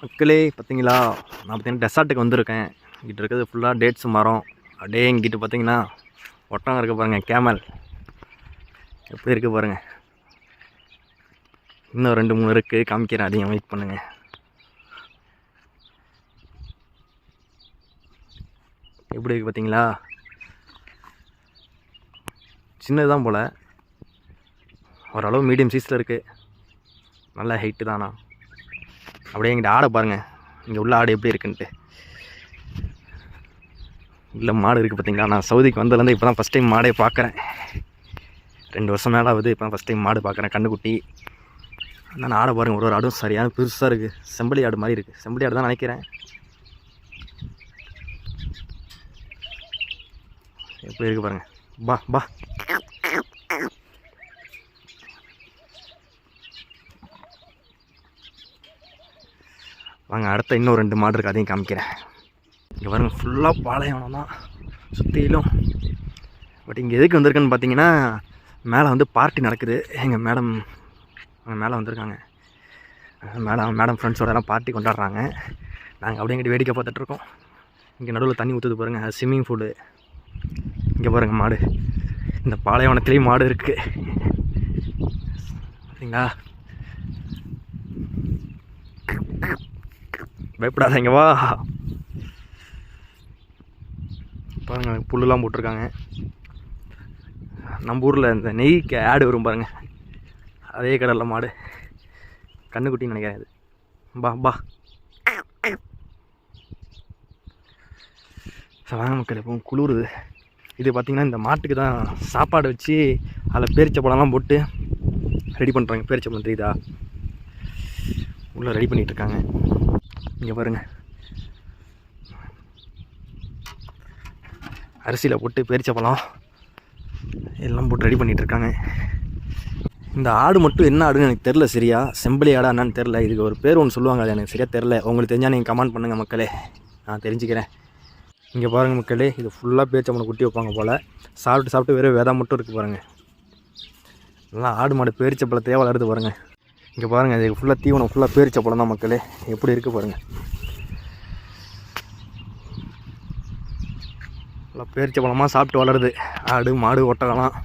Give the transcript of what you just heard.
மக்களே பார்த்தீங்களா, நான் பார்த்தீங்கன்னா டெசார்ட்டுக்கு வந்திருக்கேன். இங்கிட்ட இருக்கிறது ஃபுல்லாக டேட்ஸ் மரம். அப்படியே இங்கிட்ட பார்த்தீங்கன்னா ஒட்டகம் இருக்குது பாருங்கள், கேமல் எப்படி இருக்குது பாருங்கள். இன்னும் 2-3 இருக்குது, காமிக்கிறேன், அதையும் வெயிட் பண்ணுங்கள். எப்படி இருக்குது பார்த்தீங்களா, சின்னது தான் போல், ஓரளவு மீடியம் சைஸில் இருக்குது, நல்ல ஹைட்டு தானா. அப்படியே எங்கிட்ட ஆடை பாருங்கள், இங்கே உள்ள ஆடு எப்படி இருக்குன்ட்டு. இல்லை மாடு இருக்குது பார்த்தீங்களா. நான் சவுதிக்கு வந்ததுலேருந்து இப்போ தான் ஃபஸ்ட் டைம் மாடே பார்க்குறேன். 2 வருஷம் மேலே ஆகுது, இப்போ தான் ஃபஸ்ட் டைம் மாடு பார்க்குறேன், கண்ணுக்குட்டி. ஆனால் ஆடை பாருங்கள், ஒரு ஆடும் சரியான பெருசாக இருக்குது, செம்பளி ஆடு மாதிரி இருக்குது. செம்பளி ஆடு தான் நினைக்கிறேன். எப்படி இருக்குது பாருங்கள், பா பா. வாங்க, அடுத்த இன்னும் 2 மாடு இருக்குது, அதையும் காமிக்கிறேன். இங்கே பாருங்கள், ஃபுல்லாக பாலைவனம் தான் சுற்றிலும். பட் இங்கே எதுக்கு வந்திருக்குன்னு பார்த்தீங்கன்னா, மேலே வந்து பார்ட்டி நடக்குது. எங்கள் மேடம் மேலே வந்திருக்காங்க. மேடம் ஃப்ரெண்ட்ஸோட எல்லாம் பார்ட்டி கொண்டாடுறாங்க. நாங்கள் அப்படியே இங்கிட்ட வேடிக்கை பார்த்துட்ருக்கோம். இங்கே நடுவில் தண்ணி ஊற்றுது பாருங்கள், அது ஸ்விம்மிங் பூலு. இங்கே பாருங்கள் மாடு, இந்த பாலைவனத்துலேயும் மாடு இருக்குது சரிங்களா. பயப்படாதீங்க, வா. பாருங்கள், புல்லுலாம் போட்டிருக்காங்க. நம்ம ஊரில் இந்த நெய்க்கு ஆடு வரும் பாருங்கள், அதே கடலில் மாடு. கண்ணுக்குட்டின்னு நினைக்கிறேன் இது. பா பா. வாங்க மக்கள், இப்போ குளிருது. இது பார்த்திங்கன்னா இந்த மாட்டுக்கு தான் சாப்பாடு வச்சு அதில் பேரிச்சப்பழம்லாம் போட்டு ரெடி பண்ணுறாங்க. பேரிச்சப்பழம் தெரியுதா, உள்ளே ரெடி பண்ணிகிட்ருக்காங்க. இங்கே பாருங்கள், அரிசியில் போட்டு பேரிச்சப்பழம் எல்லாம் போட்டு ரெடி பண்ணிகிட்ருக்காங்க. இந்த ஆடு மட்டும் என்ன ஆடுன்னு எனக்கு தெரில சரியா, செம்பளி ஆடா என்னன்னு தெரில. இதுக்கு ஒரு பேர் ஒன்று சொல்லுவாங்க, அது எனக்கு சரியாக தெரில. உங்களுக்கு தெரிஞ்சால் நீங்கள் கமெண்ட் பண்ணுங்கள் மக்களே, நான் தெரிஞ்சுக்கிறேன். இங்கே பாருங்கள் மக்களே, இது ஃபுல்லாக பேரிச்சப்பழம் குட்டி வைப்பாங்க போல். சாப்பிட்டு வேறு விதை மட்டும் இருக்குது பாருங்கள். நல்லா ஆடு மாடு பேரிச்சப்பழத்தையே வளருது பாருங்கள். இங்கே பாருங்கள், இதுக்கு ஃபுல்லாக தீவனம், ஃபுல்லாக பேரிச்சப்பழம் தான் மக்களே. எப்படி இருக்குது பாருங்கள், ஃபுல்லாக பேரிச்சப்பழமாக சாப்பிட்டு வளருது ஆடு மாடு ஒட்டகம்லாம்.